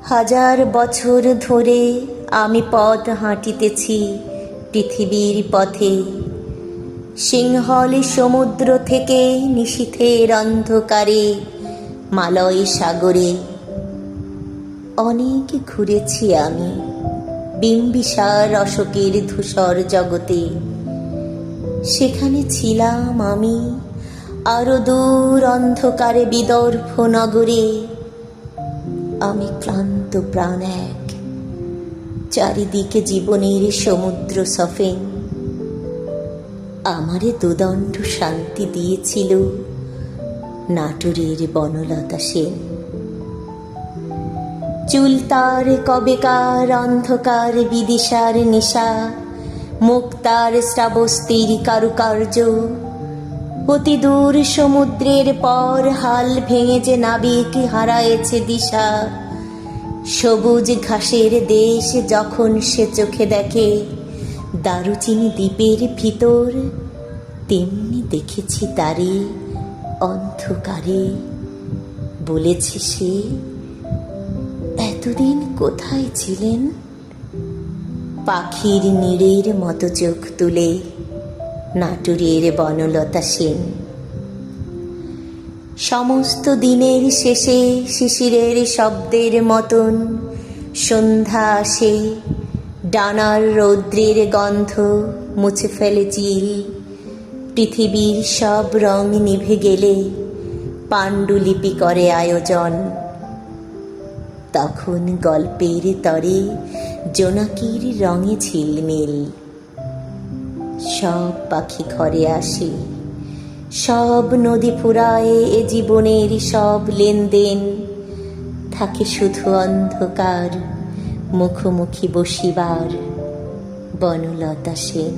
হাজার বছর ধরে আমি পথ হাঁটিতেছি পৃথিবীর পথে, সিংহল সমুদ্র থেকে নিশীথের অন্ধকারে মালয় সাগরে। অনেক ঘুরেছি আমি বিম্বিসার অশোকের ধূসর জগতে, সেখানে ছিলাম আমি আরো দূর অন্ধকারে বিদর্ভ নগরে। আমি ক্লান্ত প্রাণ এক, চারিদিকে জীবনের সমুদ্র সফেন। আমারে দুদণ্ড শান্তি দিয়েছিল নাটোরের বনলতা সেন। চুল তার কবেকার অন্ধকার বিদিশার নেশা, মুক্তার শ্রাবস্তির কারুকার্য। অতি দূর সমুদ্রের পর হাল ভেঙে যে নাবিক হারায়েছে দিশা, সবুজ ঘাসের দেশ যখন সে চোখে দেখে দারুচিনি দ্বীপের ভিতর, তেমনি দেখেছি তারে অন্ধকারে। বলেছে সে, এতদিন কোথায় ছিলেন? পাখির নীড়ের মতো চোখ তুলে নাটোরের বনলতা সেন। সমস্ত দিনের শেষে শিশিরের শব্দের মতন সন্ধ্যা আসে, ডানার রৌদ্রের গন্ধ মুছে ফেলে চিল। পৃথিবীর সব রং নিভে গেলে পাণ্ডুলিপি করে আয়োজন। তখন গল্পের তরে জোনাকির রঙে ঝিলমিল। সব পাখি ঘরে আসে, সব নদী ফুরায়, এ জীবনের সব লেনদেন। থাকে শুধু অন্ধকার মুখোমুখি বসিবার বনলতা সেন।